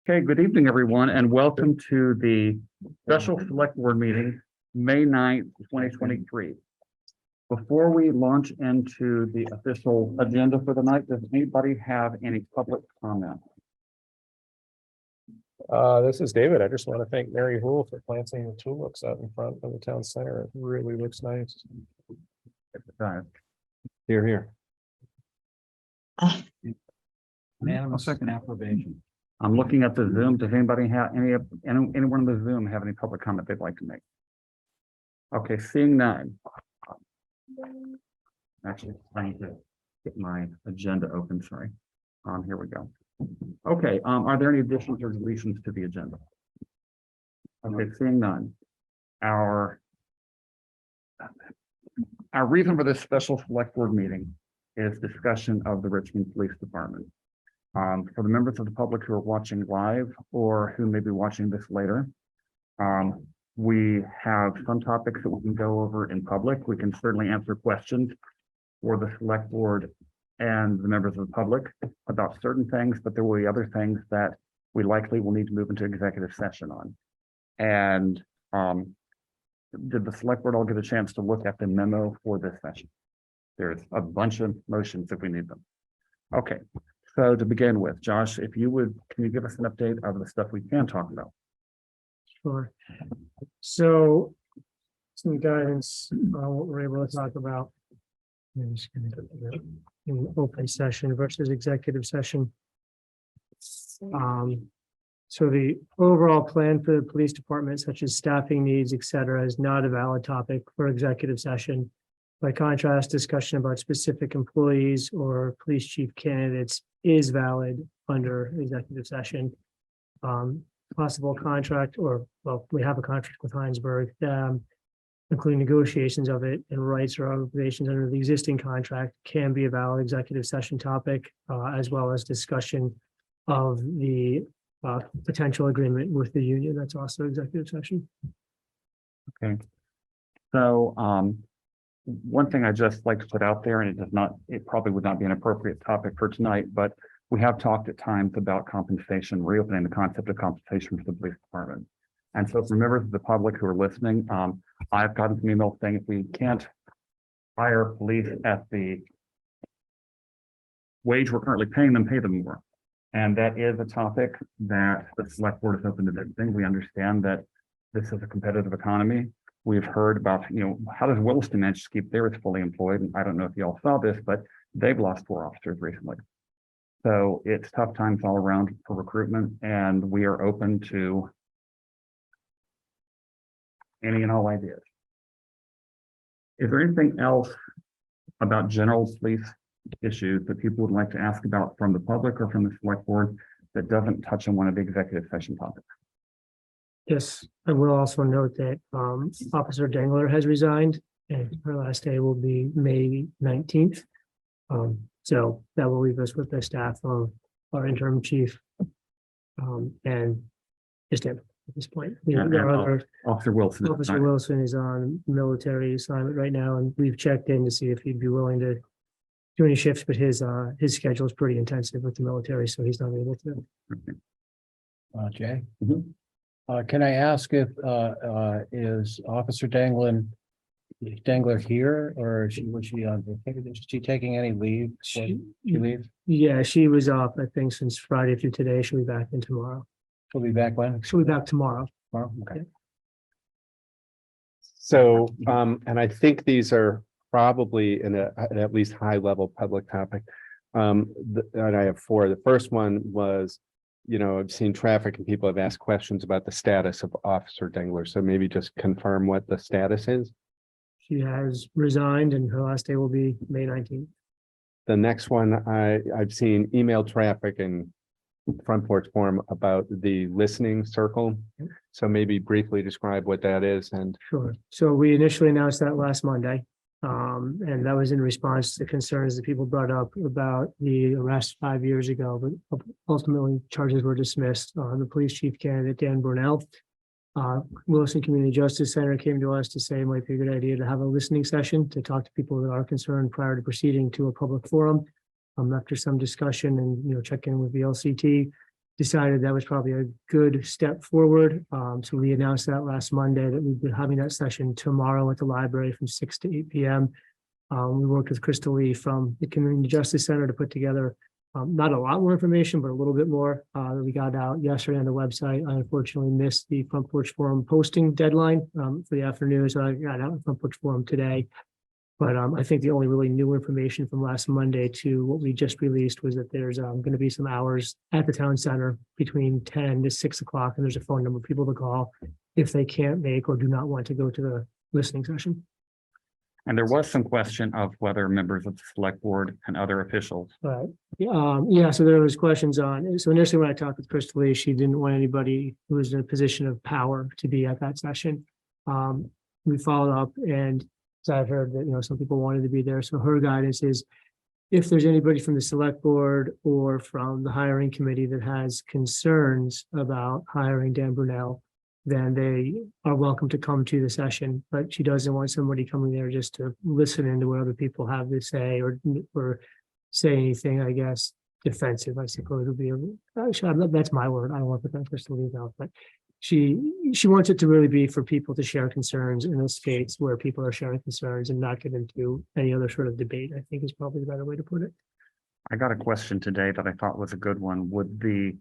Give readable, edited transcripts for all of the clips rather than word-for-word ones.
Okay, good evening, everyone, and welcome to the special select board meeting, May 9th, 2023. Before we launch into the official agenda for the night, does anybody have any public comment? This is David. I just want to thank Mary Hool for planting the tulips out in front of the town center. It really looks nice. Here, here. Unanimous second approbation. I'm looking at the Zoom. Does anybody have anyone in the Zoom have any public comment they'd like to make? Okay, seeing none. Actually, I need to get my agenda open. Sorry. Here we go. Okay, are there any additions or deletions to the agenda? Okay, seeing none. Our reason for this special select board meeting is discussion of the Richmond Police Department. For the members of the public who are watching live or who may be watching this later, we have some topics that we can go over in public. We can certainly answer questions for the select board and the members of the public about certain things, but there will be other things that we likely will need to move into executive session on. And did the select board all get a chance to look at the memo for this session? There's a bunch of motions if we need them. Okay. So to begin with, Josh, if you would, can you give us an update of the stuff we can talk about? Sure. So some guidance on what we're able to talk about. I'm just going to go to in open session versus executive session. So the overall plan for the police department, such as staffing needs, et cetera, is not a valid topic for executive session. By contrast, discussion about specific employees or police chief candidates is valid under executive session. Possible contract, or well, we have a contract with Heinsberg, including negotiations of it and rights or obligations under the existing contract can be a valid executive session topic, as well as discussion of the potential agreement with the union. That's also executive session. Okay. So one thing I just like to put out there, and it probably would not be an appropriate topic for tonight, but we have talked at times about compensation, reopening the concept of compensation for the police department. And so for members of the public who are listening, I've gotten some emails saying if we can't hire police at the wage we're currently paying them, pay them more. And that is a topic that the select board is open to visiting. We understand that this is a competitive economy. We've heard about, how does Williston manage to keep theirs fully employed? And I don't know if you all saw this, but they've lost 4 officers recently. So it's tough times all around for recruitment, and we are open to any and all ideas. Is there anything else about general police issues that people would like to ask about from the public or from the select board that doesn't touch on one of the executive session topics? Yes, I will also note that Officer Dengler has resigned and her last day will be May 19th. So that will leave us with the staff of our interim chief and just him at this point. Officer Wilson. Officer Wilson is on military assignment right now, and we've checked in to see if he'd be willing to do any shifts, but his schedule is pretty intensive with the military, so he's not able to. Okay. Jay, Mm-hmm. can I ask if is Officer Dengler here, or was she on vacation? Is she taking any leave? She leave? Yeah, she was off, I think, since Friday through today. She'll be back in tomorrow. She'll be back when? She'll be back tomorrow. Tomorrow? Okay. So, and I think these are probably in an at least high level public topic. And I have 4. The first one was, I've seen traffic and people have asked questions about the status of Officer Dengler. So maybe just confirm what the status is. She has resigned and her last day will be May 19th. The next one, I've seen email traffic and Front Porch Forum about the listening circle. So maybe briefly describe what that is. And Sure. So we initially announced that last Monday. And that was in response to concerns that people brought up about the arrest 5 years ago, but ultimately charges were dismissed. The police chief candidate, Dan Burnell, Wilson Community Justice Center came to us to say it might be a good idea to have a listening session to talk to people that are concerned prior to proceeding to a public forum. After some discussion and check in with the LCT, decided that was probably a good step forward. So we announced that last Monday that we'd be having that session tomorrow at the library from 6 to 8 p.m. We worked with Crystal Lee from the Community Justice Center to put together not a lot more information, but a little bit more that we got out yesterday on the website. I unfortunately missed the Front Porch Forum posting deadline for the afternoon, so I got out the Front Porch Forum today. But I think the only really new information from last Monday to what we just released was that there's going to be some hours at the town center between 10 to 6 o'clock, and there's a phone number for people to call if they can't make or do not want to go to the listening session. And there was some question of whether members of the select board and other officials. But yeah, so there was questions on. So initially, when I talked with Crystal Lee, she didn't want anybody who was in a position of power to be at that session. We followed up, and so I heard that some people wanted to be there. So her guidance is, if there's anybody from the select board or from the hiring committee that has concerns about hiring Dan Brunel, then they are welcome to come to the session. But she doesn't want somebody coming there just to listen into what other people have to say or say anything, I guess, defensive, I suppose would be. That's my word. I don't want to put that Crystal Lee out, but she wants it to really be for people to share concerns in the states where people are sharing concerns and not get into any other sort of debate, I think is probably the better way to put it. I got a question today that I thought was a good one. Would the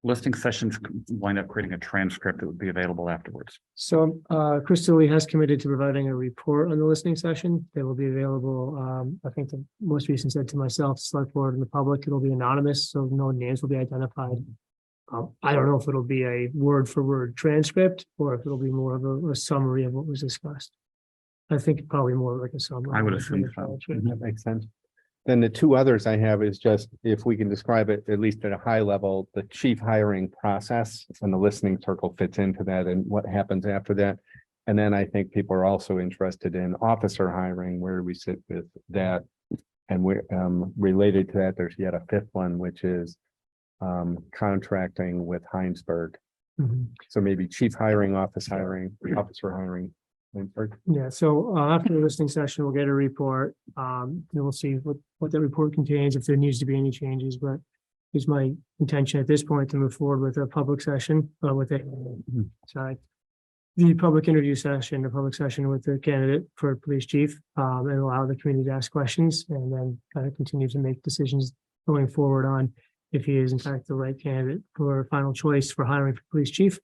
listening sessions wind up creating a transcript that would be available afterwards? So Crystal Lee has committed to providing a report on the listening session. They will be available. I think the most recent said to myself, select board and the public, it'll be anonymous, so no names will be identified. I don't know if it'll be a word for word transcript or if it'll be more of a summary of what was discussed. I think probably more like a summary. I would assume so. That makes sense. Then the two others I have is just if we can describe it, at least at a high level, the chief hiring process and the listening circle fits into that and what happens after that. And then I think people are also interested in officer hiring, where we sit with that. And we're related to that, there's yet a fifth one, which is contracting with Heinsberg. So maybe chief hiring, officer hiring. Heinsberg. Yeah, so after the listening session, we'll get a report. And we'll see what that report contains, if there needs to be any changes, but it's my intention at this point to move forward with a public session, the public interview session, a public session with the candidate for police chief, and allow the community to ask questions and then kind of continue to make decisions going forward on if he is in fact the right candidate for final choice for hiring for police chief.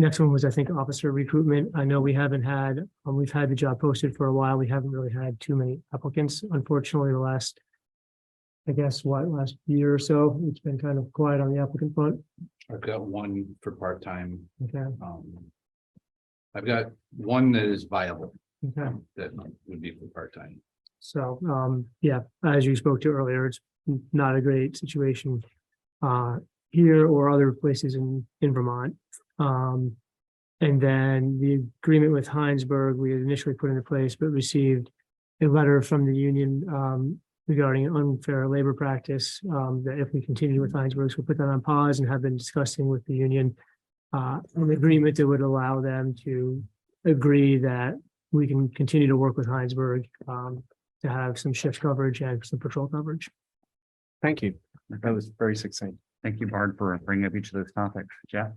Next one was, I think, officer recruitment. I know we haven't had, we've had the job posted for a while. We haven't really had too many applicants. Unfortunately, the last, I guess, last year or so, it's been kind of quiet on the applicant front. I've got one for part-time. Okay, I've got one that is viable, okay. that would be for part-time. So, yeah, as you spoke to earlier, it's not a great situation here or other places in Vermont. And then the agreement with Heinsberg, we had initially put into place, but received a letter from the union regarding an unfair labor practice, that if we continue with Heinsberg, we'll put that on pause and have been discussing with the union an agreement that would allow them to agree that we can continue to work with Heinsberg to have some shift coverage and some patrol coverage. Thank you. That was very succinct. Thank you, Bard, for bringing up each of those topics. Jeff?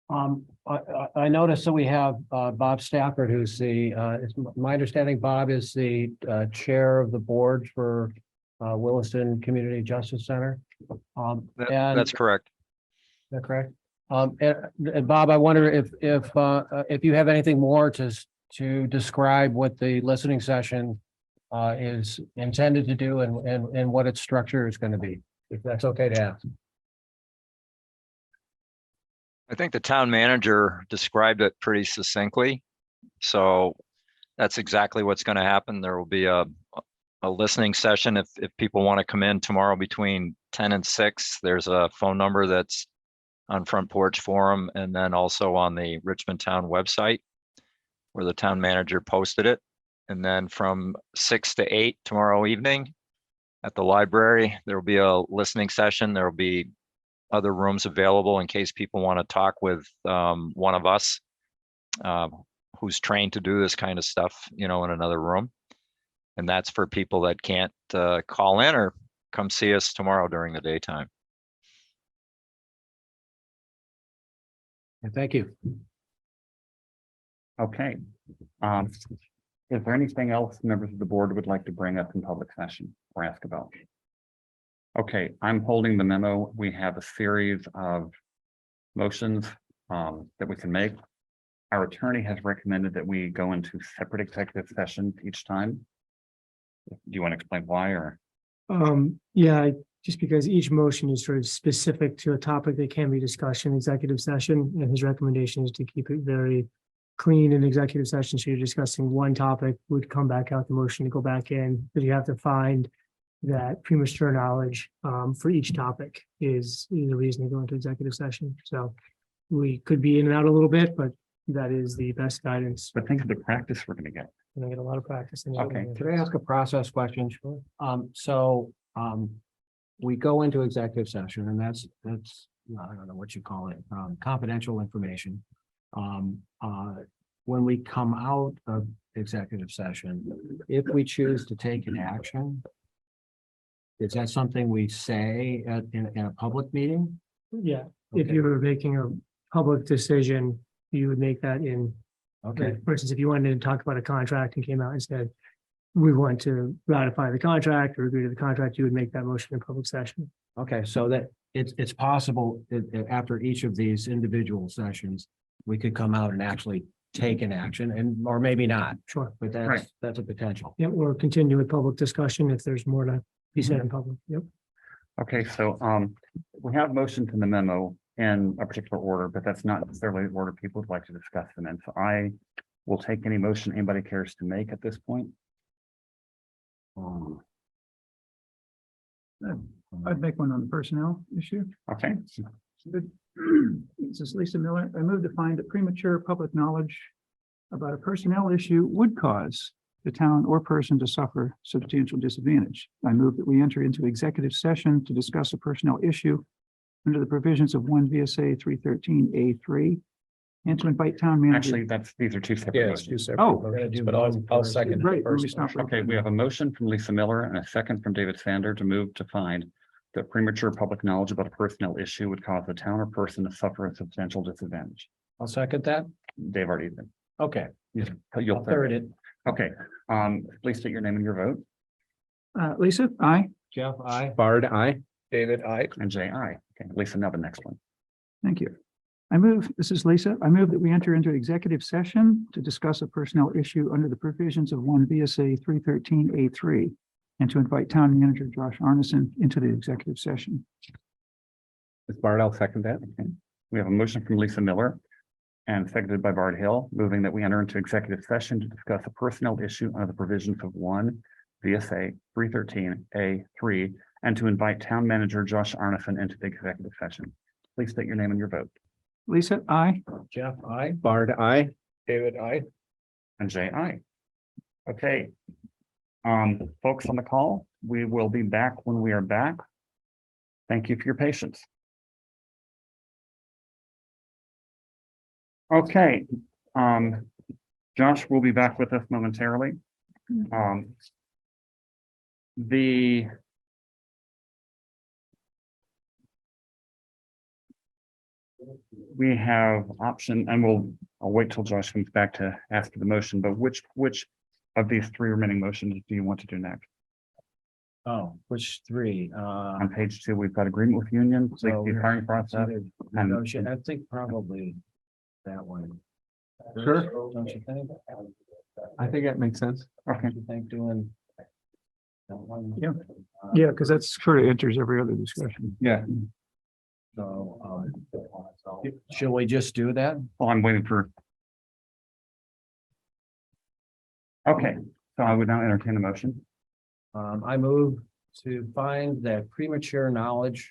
I noticed that we have Bob Stafford, who's it's my understanding Bob is the chair of the board for Williston Community Justice Center. That's correct. Is that correct? And Bob, I wonder if you have anything more to describe what the listening session is intended to do and what its structure is going to be, if that's okay to ask. I think the town manager described it pretty succinctly. So that's exactly what's going to happen. There will be a listening session. If people want to come in tomorrow between 10 and 6, there's a phone number that's on Front Porch Forum and then also on the Richmond Town website where the town manager posted it. And then from 6 to 8 tomorrow evening at the library, there will be a listening session. There will be other rooms available in case people want to talk with one of us who's trained to do this kind of stuff, in another room. And that's for people that can't call in or come see us tomorrow during the daytime. Thank you. Okay. Um, is there anything else members of the board would like to bring up in public session or ask about? Okay, I'm holding the memo. We have a series of motions that we can make. Our attorney has recommended that we go into separate executive sessions each time. Do you want to explain why or? Yeah, just because each motion is sort of specific to a topic that can be discussed in executive session, and his recommendation is to keep it very clean in executive session. So you're discussing one topic, would come back out the motion to go back in, but you have to find that premature knowledge for each topic is the reason to go into executive session. So we could be in and out a little bit, but that is the best guidance. But think of the practice we're going to get. We're gonna get a lot of practice. in Okay. it. Could I ask a process question? Sure. We go into executive session and that's, I don't know what you call it, confidential information. When we come out of executive session, if we choose to take an action, is that something we say in a public meeting? Yeah, if Okay. you were making a public decision, you would make that in, Okay, like, for instance, if you wanted to talk about a contract and came out and said, we want to ratify the contract or agree to the contract, you would make that motion in public session. okay, so that it's possible that after each of these individual sessions, we could come out and actually take an action and, or maybe not, Sure. but Right. that's a potential. Yeah, or continue with public discussion if there's more to be said in public. Yep. Okay, so we have motions in the memo in a particular order, but that's not necessarily the order people would like to discuss them in. So I will take any motion anybody cares to make at this point. I'd make one on the personnel issue. Okay, This is Lisa Miller. I move to find that premature public knowledge about a personnel issue would cause the town or person to suffer substantial disadvantage. I move that we enter into executive session to discuss a personnel issue under the provisions of 1 VSA 313A3 and to invite town manager. actually, these are two separate motions. Oh. We're gonna do But I'll both second first. Right, first we stop right Okay, we there. have a motion from Lisa Miller and a second from David Sander to move to find that premature public knowledge about a personnel issue would cause the town or person to suffer a substantial disadvantage. I'll second that. Dave already did. Okay, You'll I'll third it. Okay, please state your name and your vote. Lisa, aye. Jeff, I. Bard, aye. David, I. And Jay, aye. Okay, Lisa, now the next one. Thank you. This is Lisa. I move that we enter into executive session to discuss a personnel issue under the provisions of 1 VSA 313A3 and to invite town manager Josh Arneson into the executive session. Ms. Bard, I'll second that. Okay. We have a motion from Lisa Miller and seconded by Bart Hill, moving that we enter into executive session to discuss a personnel issue under the provisions of 1 VSA 313A3 and to invite town manager Josh Arneson into the executive session. Please state your name and your vote. Lisa, aye. Jeff, I. Bard, aye. David, I. And Jay, aye. Okay. Folks on the call, we will be back when we are back. Thank you for your patience. Okay, Josh will be back with us momentarily. We have option, and I'll wait till Josh comes back to ask for the motion, but which of these three remaining motions do you want to do next? Oh, which three? On page 2, we've got agreement with union, So safety we're- hiring process. Negotiate, I think probably that one. Sure. Don't you think? I think that makes sense. Okay, Don't you think doing? that one? Yeah. Yeah, because that's sort of enters every other discussion. Yeah. So, shall we just do that? well, I'm waiting for. Okay, so I would now entertain a motion. I move to find that premature knowledge.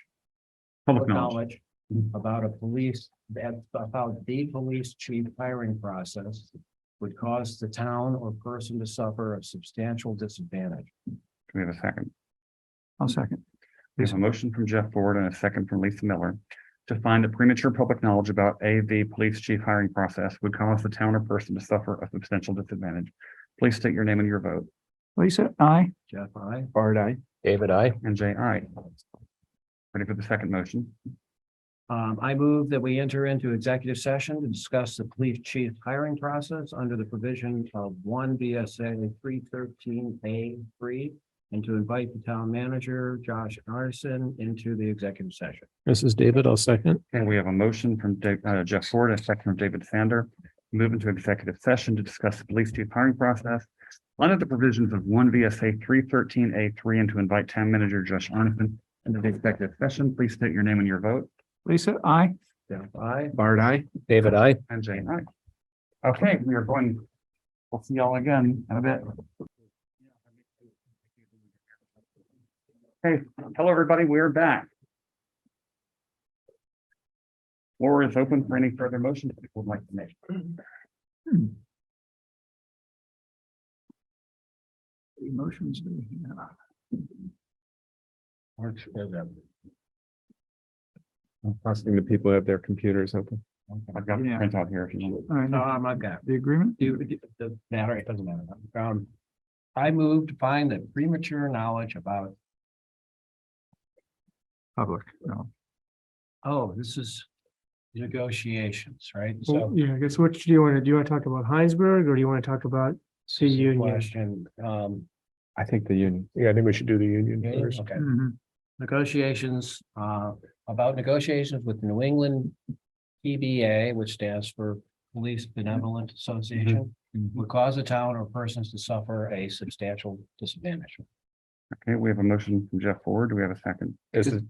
Public knowledge. About about the police chief hiring process would cause the town or person to suffer a substantial disadvantage. Do we have a second? I'll second. We have a motion from Jeff Ford and a second from Lisa Miller to find that premature public knowledge about the police chief hiring process would cause the town or person to suffer a substantial disadvantage. Please state your name and your vote. Lisa, aye. Jeff, I. Bard, aye. David, I. And Jay, aye. Ready for the second motion? I move that we enter into executive session to discuss the police chief hiring process under the provision of one VSA 313A3 and to invite the town manager, Josh Arneson, into the executive session. This is David. I'll second. Okay, we have a motion from Jeff Ford, a second from David Sander. Move into executive session to discuss the police chief hiring process under the provisions of one VSA 313A3 and to invite town manager Josh Arneson into the executive session. Please state your name and your vote. Lisa, I. Jeff, aye. Bart, aye. David, aye. And Jane, aye. Okay, we are going, we'll see y'all again in a bit. Okay, hello, everybody. We're back. Floor is open for any further motions people would like to make. Emotions. Do we have? I'm trusting the people who have their computers open. I've got a Yeah. printout here if you want. All right, No, now, I've got the agreement? the matter, it doesn't matter. I move to find that premature knowledge about, Public. No. this is negotiations, right? Well, So. yeah, I guess which do you want to, talk about Heinsberg or do you want to talk about the union? Question, I think the union. Yeah, I think we should do the union first. okay. Mhm. Negotiations, about negotiations with New England PBA, which stands for Police Benevolent Association, would cause a town or persons to suffer a substantial disadvantage. Okay, we have a motion from Jeff Ford. Do we have a second? This is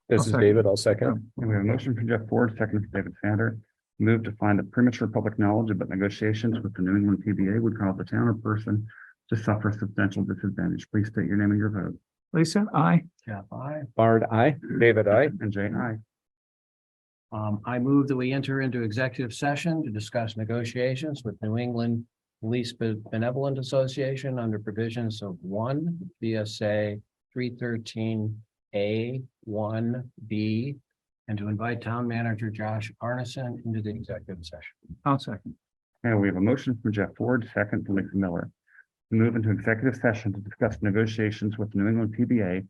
I'll second. David. I'll second. Okay, we have a motion from Jeff Ford, second from David Sander. Move to find that premature public knowledge about negotiations with the New England PBA would cause the town or person to suffer substantial disadvantage. Please state your name and your vote. Lisa, I. Jeff, aye. Bart, aye. David, aye. And Jane, aye. I move that we enter into executive session to discuss negotiations with New England Police Benevolent Association under provisions of one VSA 313A1B and to invite town manager Josh Arneson into the executive session. I'll second. Okay, we have a motion from Jeff Ford, second from Lisa Miller. To move into executive session to discuss negotiations with New England PBA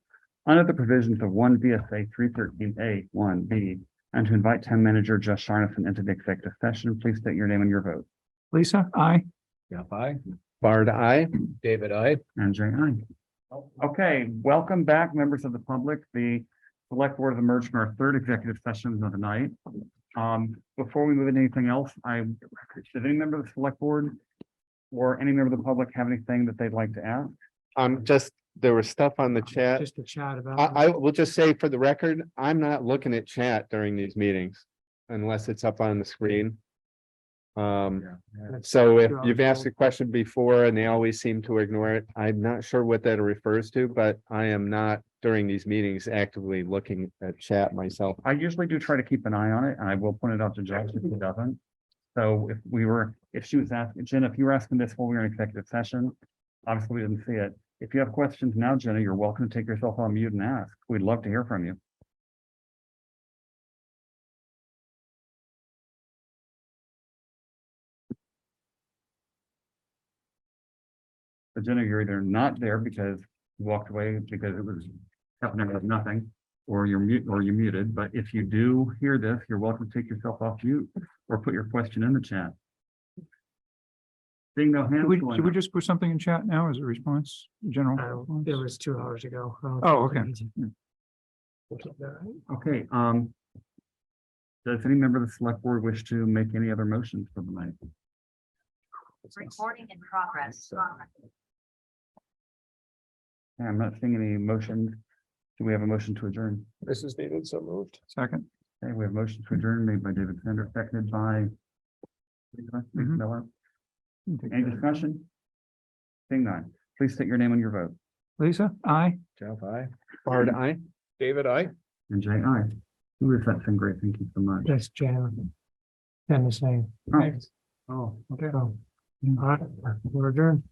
under the provisions of one VSA 313A1B and to invite town manager Josh Arneson into the executive session. Please state your name and your vote. Lisa, I. Jeff, aye. Bart, aye. David, aye. And Jane, aye. Okay, welcome back, members of the public. The select board has emerged from our third executive session of the night. Before we move into anything else, does any member of the select board or any member of the public have anything that they'd like to ask? Just, there was stuff on the chat. Just to chat about. I will just say for the record, I'm not looking at chat during these meetings unless it's up on the screen. So if you've asked a question before and they always seem to ignore it, I'm not sure what that refers to, but I am not during these meetings actively looking at chat myself. I usually do try to keep an eye on it, and I will point it out to Josh if he doesn't. So if she was asking, Jenna, if you were asking this while we were in executive session, obviously we didn't see it. If you have questions now, Jenna, you're welcome to take yourself on mute and ask. We'd love to hear from you. But Jenna, you're either not there because you walked away because it was happening with nothing, or you're muted. But if you do hear this, you're welcome to take yourself off mute or put your question in the chat. Seeing no hands going Should we up. just put something in chat now as a response, general? It was 2 hours ago. Oh, okay. Okay, does any member of the select board wish to make any other motions for the night? Recording in progress. Yeah, I'm not seeing any motions. Do we have a motion to adjourn? This is David, so moved. Second. Okay, we have a motion to adjourn made by David Sander, seconded by Lisa Mhm. Miller. Any discussion? Seeing none, please state your name and your vote. Lisa, I. Jeff, aye. Bart, aye. David, aye. And Jay, aye. Who is that thing? Great, thank you so much. That's Jan. Jan the same. Oh. Oh, okay. All right, we're adjourned.